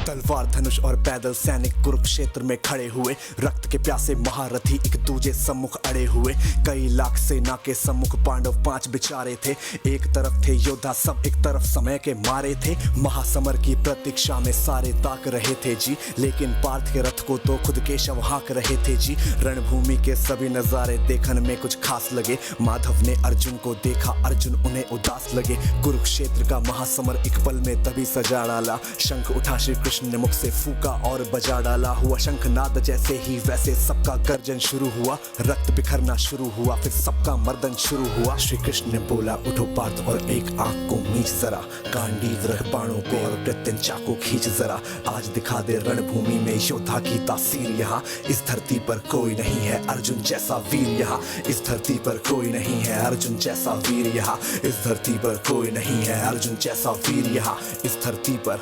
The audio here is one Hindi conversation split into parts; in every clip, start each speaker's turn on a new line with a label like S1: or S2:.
S1: तलवार धनुष और पैदल सैनिक कुरुक्षेत्र में खड़े हुए, रक्त के प्यासे महारथी एक दूजे सम्मुख अड़े हुए। कई लाख सेना के सम्मुख पांडव 5 बिचारे थे। एक तरफ थे योद्धा सब, एक तरफ समय के मारे थे। महासमर की प्रतीक्षा में सारे ताक रहे थे जी, लेकिन पार्थ के रथ को तो खुद केशव हाँक रहे थे जी। रणभूमि के सभी नजारे देखने में कुछ खास लगे। माधव ने अर्जुन को देखा, अर्जुन उन्हें उदास लगे। कुरुक्षेत्र का महासमर एक पल में तभी सजा डाला। शंख उठा श्री कृष्ण ने मुख से फूका और बजा डाला। हुआ शंखनाद जैसे ही वैसे सबका गर्जन शुरू हुआ। रक्त बिखरना शुरू हुआ, फिर सबका मर्दन शुरू हुआ। श्री कृष्ण ने बोला, उठो पार्थ और एक आंख को मीच जरा, गांडीव रख बाणों को और प्रत्यंचा को खींच जरा। आज दिखा दे रणभूमि में योद्धा की तासीर। यहाँ इस धरती पर कोई नहीं है अर्जुन जैसा वीर। यहाँ इस धरती पर कोई नहीं है अर्जुन जैसा वीर। यहाँ इस धरती पर कोई नहीं है अर्जुन जैसा वीर। यहाँ इस धरती पर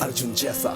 S1: अर्जुन जैसा,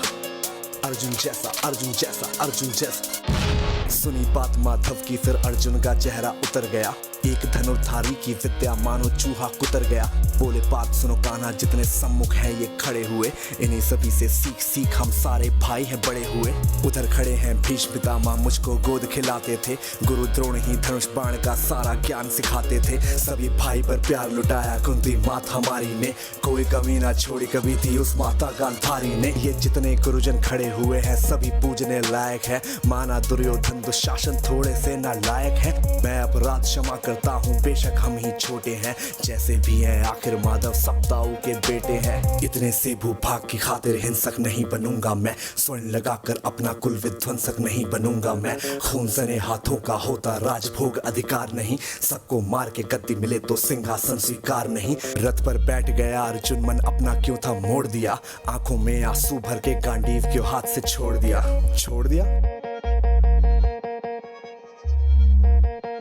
S1: अर्जुन जैसा, अर्जुन जैसा, अर्जुन जैसा। सुनी बात माधव की, फिर अर्जुन का चेहरा उतर गया। एक धनुर्धारी की विद्या मानो चूहा कुतर गया। बोले पार्थ सुनो कान्हा, जितने सम्मुख हैं ये खड़े हुए, इन्हीं सभी से सीख सीख हम सारे भाई हैं बड़े हुए। उधर खड़े हैं भीष्म पितामह, मुझको गोद खिलाते थे। गुरु द्रोण ही धनुष बाण का सारा ज्ञान सिखाते थे। सभी भाई पर प्यार लुटाया कुंती माता हमारी ने, कोई कमी ना छोड़ी कभी थी उस माता गांधारी ने। ये जितने गुरुजन खड़े हुए हैं सभी पूजने लायक है। माना दुर्योधन दुशासन थोड़े से नालायक है। मैं अपराध क्षमा करता हूँ बेशक हम ही छोटे हैं, जैसे भी हैं आखिर माधव सप्ताऊ के बेटे हैं। इतने से भूभाग की खातिर हिंसक नहीं बनूंगा मैं, स्वर्ण लगाकर अपना कुल विध्वंसक नहीं बनूंगा मैं। खून सने हाथों का होता राजभोग अधिकार नहीं, सबको मार के गद्दी मिले तो सिंहासन स्वीकार नहीं। रथ पर बैठ गया अर्जुन, मन अपना क्यों था मोड़ दिया। आंखों में आंसू भर के गांडीव क्यों हाथ से छोड़ दिया। छोड़ दिया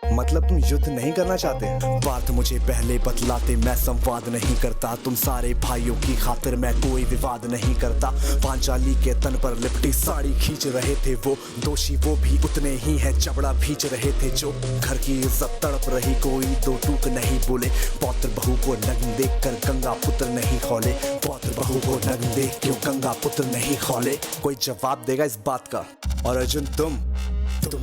S1: मतलब तुम युद्ध नहीं करना चाहते? पार्थ मुझे पहले बतलाते, मैं संवाद नहीं करता। तुम सारे भाइयों की खातिर मैं कोई विवाद नहीं करता। पांचाली के तन पर लिपटी साड़ी खींच रहे थे वो, दोषी वो भी उतने ही है, चबड़ा भींच रहे थे जो। घर की इज्जत तड़प रही, कोई दो टूक नहीं बोले। पौत्र बहू को नग्न देख कर गंगा पुत्र नहीं खोले। पौत्र बहू को नग्न देख क्यों गंगा पुत्र नहीं खोले। कोई जवाब देगा इस बात का? और अर्जुन तुम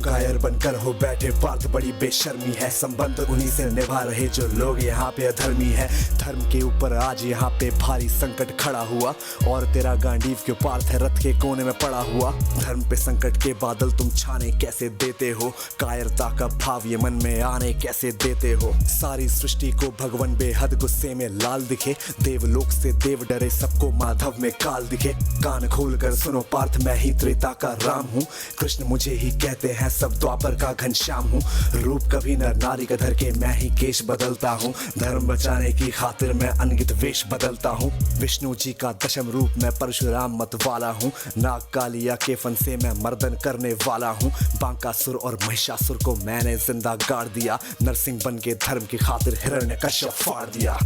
S1: कायर बनकर हो बैठे पार्थ, बड़ी बेशर्मी है। संबंध उन्हीं से निभा रहे जो लोग यहाँ पे अधर्मी है। धर्म के ऊपर आज यहाँ पे भारी संकट खड़ा हुआ, और तेरा गांडीव क्यों पार्थ है रथ के कोने में पड़ा हुआ। धर्म पे संकट के बादल तुम छाने कैसे देते हो, कायरता का भाव ये मन में आने कैसे देते हो। सारी सृष्टि को भगवान बेहद गुस्से में लाल दिखे, देवलोक से देव डरे सबको माधव में काल दिखे। कान खोल कर सुनो पार्थ, मैं ही त्रेता का राम हूँ, कृष्ण मुझे ही कहते हैं सब द्वापर का घनश्याम हूँ। रूप कभी नर नारी का धर के मैं ही केश बदलता हूँ, धर्म बचाने की खातिर मैं अनगित वेश बदलता हूँ। विष्णु जी का दशम रूप मैं परशुराम मत वाला हूँ, नाग कालिया के फन से मैं मर्दन करने वाला हूँ। बांकासुर और महिषासुर को मैंने जिंदा गाड़ दिया, नरसिंह बन के धर्म की खातिर हिरण्यकश्यप फाड़ दिया।